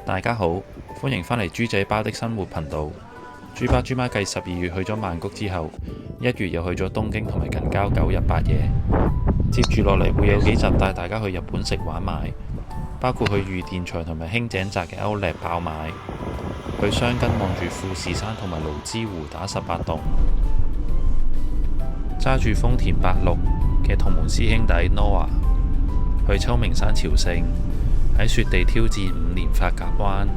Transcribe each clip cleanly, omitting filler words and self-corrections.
大家好，歡迎返嚟豬仔包的生活頻道。豬爸豬媽繼12月去咗曼谷之後，1月又去咗東京同埋近郊9日8夜。接住落嚟會有幾集帶大家去日本食玩買，包括去御殿場同埋輕井澤嘅Outlet爆買，去箱根望住富士山同埋蘆之湖打18洞，揸住豐田86嘅同門師兄弟 Noah 去秋名山朝聖，喺雪地挑戰5連發夾彎，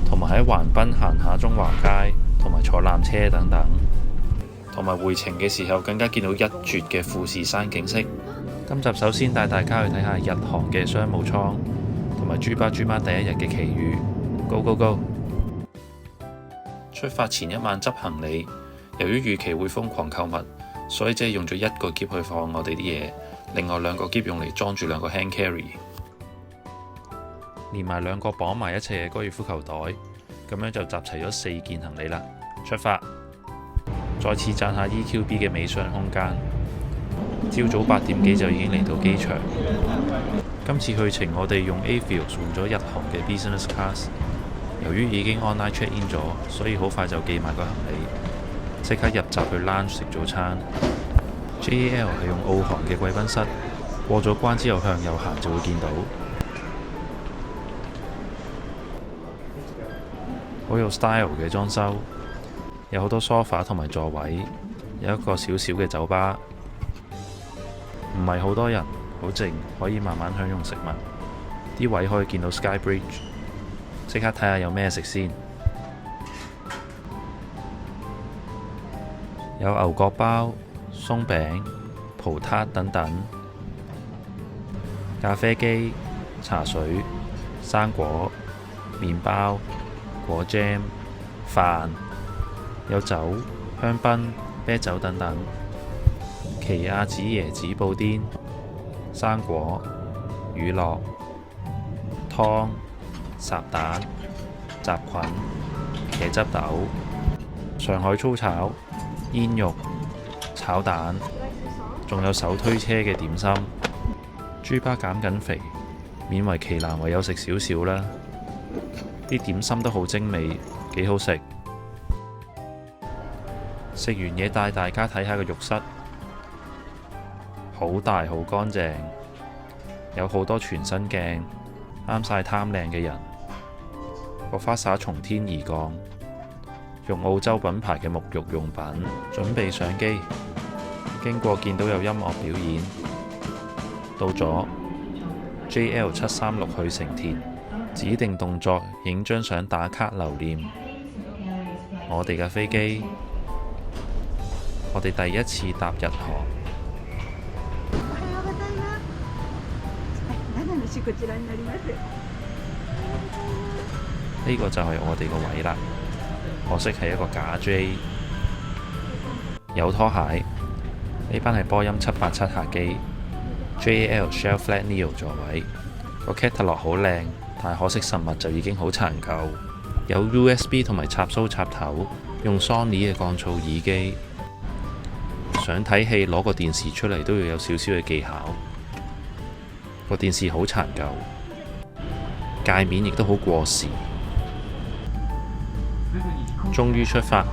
同埋喺橫濱行下中華街，同埋坐纜車等等，同埋回程嘅時候更加見到一絕嘅富士山景色。今集首先帶大家去睇下日航嘅商務艙，同埋豬爸豬媽第一日嘅奇遇。Go go go！ 出發前一晚執行李，由於預期會瘋狂購物，所以只係用咗1個篋去放我哋啲嘢，另外2個篋用嚟裝住2個 hand carry， 連埋2個綁埋一齊嘅高爾夫球袋，咁樣就集齊咗4件行李啦。出發！再次讚下 EQB 嘅尾箱空間，朝早8點幾就已經嚟到機場。今次去程我哋用 Avios 換咗日航嘅 Business Class， 由於已經 online check in 咗，所以好快就寄埋個行李，即刻入閘去 lounge 食早餐。JAL 係用澳航嘅貴賓室，過咗關之後向右行就會見到，好有 style 嘅裝修，有好多 sofa 同埋座位，有一個小小嘅酒吧，唔係好多人，好靜，可以慢慢享用食物。啲位可以見到 Sky Bridge， 即刻睇下有咩食先。有牛角包、鬆餅、葡撻等等，咖啡機、茶水、生果、麵包、果醬、飯，有酒、香檳、啤酒等等，奇亞籽椰子布甸、生果、乳酪、湯、烚蛋、雜菌、茄汁豆、上海粗炒、煙肉、炒蛋，仲有手推車嘅點心。豬爸減緊肥，勉為其難唯有食少少啦。啲點心都好精美，幾好食。食完嘢帶大家睇下個浴室，好大好乾淨，有好多全身鏡，啱晒貪靚嘅人。個花灑從天而降，用澳洲品牌嘅沐浴用品，準備上機。經過見到有音樂表演，到咗 JL 736去成田，指定動作影張相打卡留念。我哋嘅飛機，我哋第一次搭日航。呢個就係我哋個位啦，可惜係一個假 J。有拖鞋，呢班係波音787客機 JAL Shell Flat Neo 座位，個 catalog 好靚，但係可惜實物就已經好殘舊。有 USB 同埋插蘇插頭，用 Sony 嘅降噪耳機。想睇戲攞個電視出嚟都要有少少嘅技巧。個電視好殘舊，界面亦都好過時。終於出發，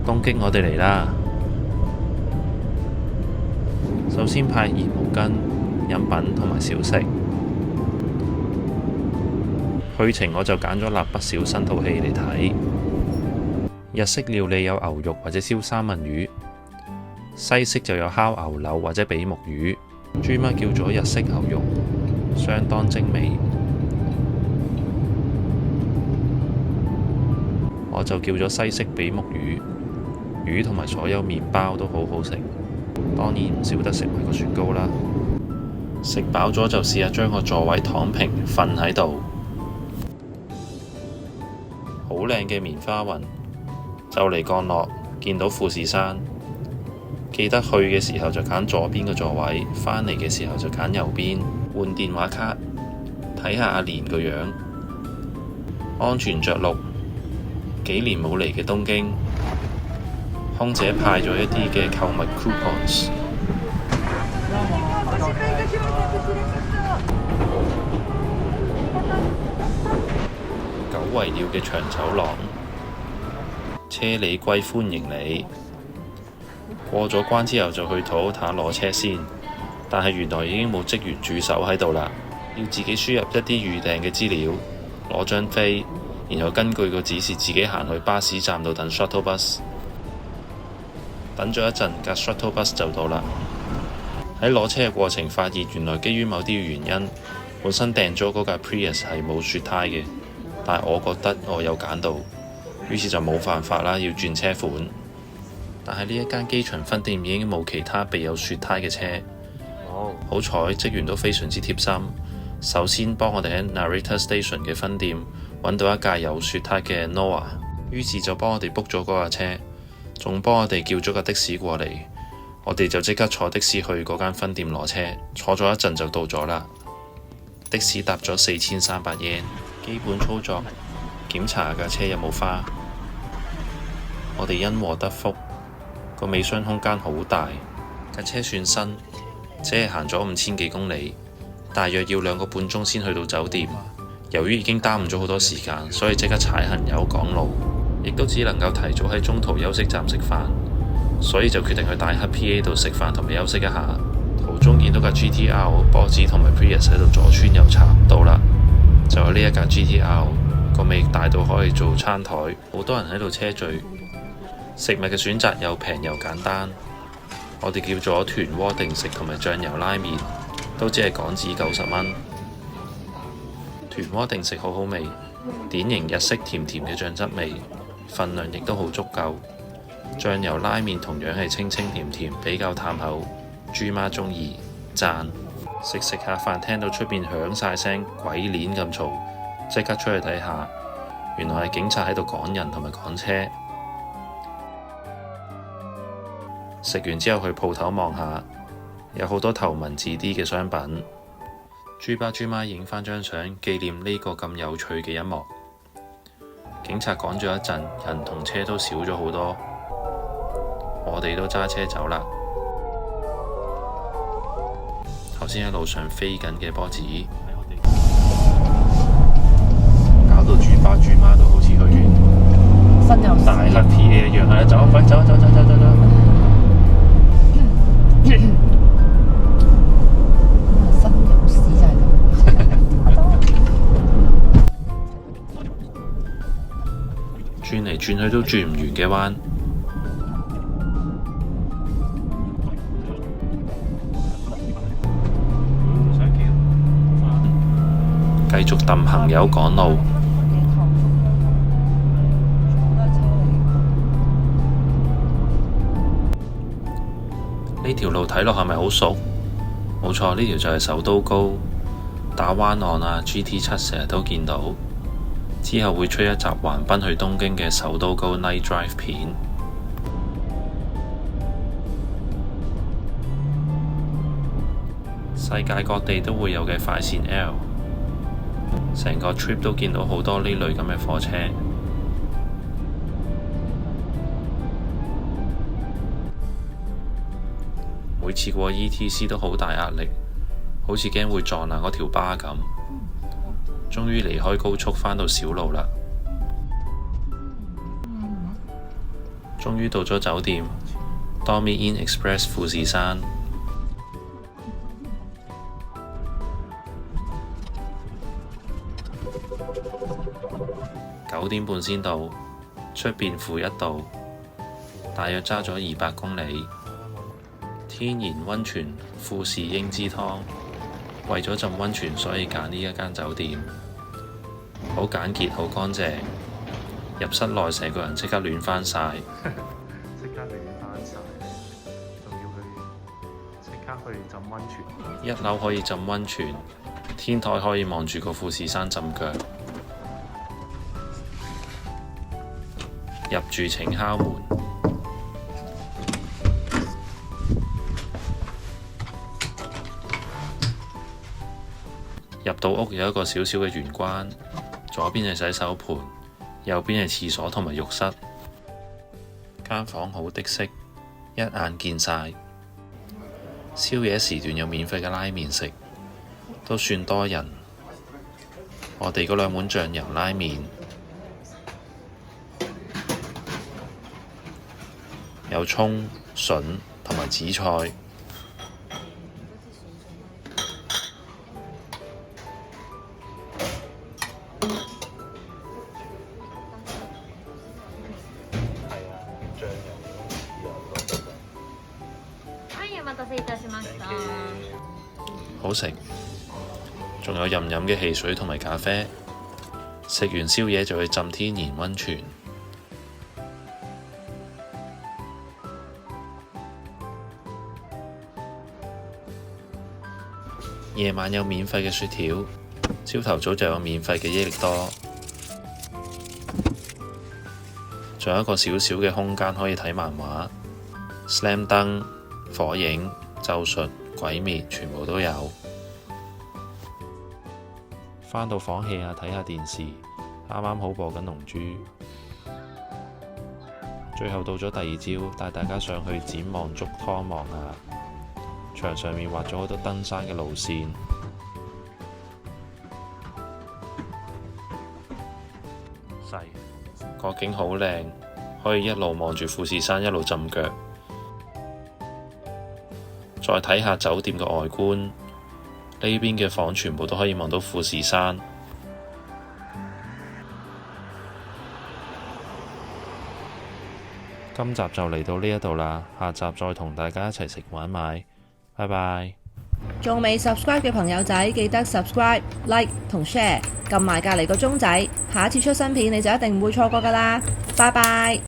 東京我哋嚟啦！首先派熱毛巾、飲品同埋小食。去程我就揀咗蠟筆小新套戲嚟睇。日式料理有牛肉或者燒三文魚，西式就有烤牛柳或者比目魚。豬媽叫咗日式牛肉，相當精美。我就叫咗西式比目魚，魚同埋所有麵包都好好食，當然唔少得食埋個雪糕啦。食飽咗就試下將個座位躺平瞓喺度，好靚嘅棉花雲，就嚟降落，見到富士山。記得去嘅時候就揀左邊嘅座位，返嚟嘅時候就揀右邊。換電話卡，睇下阿蓮個樣，安全着陸。幾年冇嚟嘅東京，空姐派咗一啲嘅購物 coupons，久違了嘅長走廊，車里龜歡迎你。過咗關之後就去 Toyota攞車先，但係原來已經冇職員駐守喺度啦，要自己輸入一啲預訂嘅資料，攞張飛，然後根據個指示自己行去巴士站度等 shuttle bus。等咗一陣，架 shuttle bus 就到啦。喺攞車嘅過程發現，原來基於某啲嘅原因，本身訂咗嗰架 Prius 係冇雪胎嘅，但係我覺得我有揀到，於是就冇辦法啦，要轉車款。但係呢一間機場分店已經冇其他備有雪胎嘅車。好彩職員都非常之貼心，首先幫我哋喺 Narita Station 嘅分店揾到一架有雪胎嘅 Noah， 於是就幫我哋 book 咗嗰架車，仲幫我哋叫咗架的士過嚟。我哋就即刻坐的士去嗰間分店攞車，坐咗一陣就到咗啦。的士搭咗4300 yen， 基本操作檢查架車有冇花。我哋因禍得福，個尾箱空間好大，架車算新，只係行咗5000幾公里，大約要2個半鐘先去到酒店。由於已經耽誤咗好多時間，所以即刻踩行油趕路，亦都只能夠提早喺中途休息站食飯，所以就決定去大黑 PA 度食飯同埋休息一下。途中見到架 GTR 波子同埋 Prius 喺度左穿右插，到啦，就係呢一架 GTR， 個尾大到可以做餐台，好多人喺度車聚。食物嘅選擇又平又簡單，我哋叫咗豚鍋定食同埋醬油拉麵，都只係港紙90蚊。豚鍋定食好好味，典型日式甜甜嘅醬汁味，份量亦都好足夠。醬油拉麵同樣係清清甜甜，比較淡口。豬媽鍾意，讚。食下飯，聽到出邊響晒聲，鬼鏈咁嘈，即刻出去睇下，原來係警察喺度趕人同埋趕車。食完之後去鋪頭望下，有好多頭文字 D 嘅商品。豬爸豬媽影返張相紀念呢個咁有趣嘅一幕。警察趕咗一陣，人同車都少咗好多，我哋都揸車走啦。頭先喺路上飛緊嘅波子，搞到豬爸豬媽都好似去完大黑 PA 一樣，係走快走。轉嚟轉去都轉唔完嘅彎，繼續揼行友趕路。呢條路睇落係咪好熟？冇錯，呢條就係首都高，打灣岸啊 GT7 成日都見到。之後會出一集橫濱去東京嘅首都高 Night Drive 片。世界各地都會有嘅快線 L， 成個 trip 都見到好多呢類咁嘅火車。每次過 ETC 都好大壓力，好似驚會撞爛嗰條巴咁。終於離開高速，返到小路啦。終於到咗酒店 Dormy Inn Express 富士山。9點半先到，出邊負1度，大約揸咗200公里。天然溫泉富士英之湯，為咗浸溫泉，所以揀呢一間酒店。好簡潔，好乾淨。入室內，成個人即刻暖返晒。即刻暖返晒，仲要即刻去浸溫泉。1樓可以浸溫泉，天台可以望住個富士山浸腳。入住請敲門。入到屋有一個小小嘅玄關，左邊係洗手盆，右邊係廁所同埋浴室。間房好的色，一眼見晒。宵夜時段有免費嘅拉麵食，都算多人。我哋嗰2碗醬油拉麵有葱、筍同埋紫菜。好食，仲有任飲嘅汽水同埋咖啡。食完宵夜就去浸天然溫泉。夜晚有免費嘅雪條，朝頭早就有免費嘅益力多。仲有一個小小嘅空間可以睇漫畫，Slam Dunk、火影、咒術、鬼滅全部都有。返到房 hea 下睇下電視，啱啱好播緊《龍珠》。最後到咗第二朝，帶大家上去展望竹湯望下，牆上面畫咗好多登山嘅路線。個景好靚，可以一路望住富士山一路浸腳。再睇下酒店嘅外觀，呢邊嘅房全部都可以望到富士山。今集就嚟到呢一度啦，下集再同大家一齊食玩買，拜拜。仲未 subscribe 嘅朋友仔，記得 subscribe、like 同 share， 撳埋隔離個鐘仔，下一次出新片你就一定唔會錯過㗎啦，拜拜。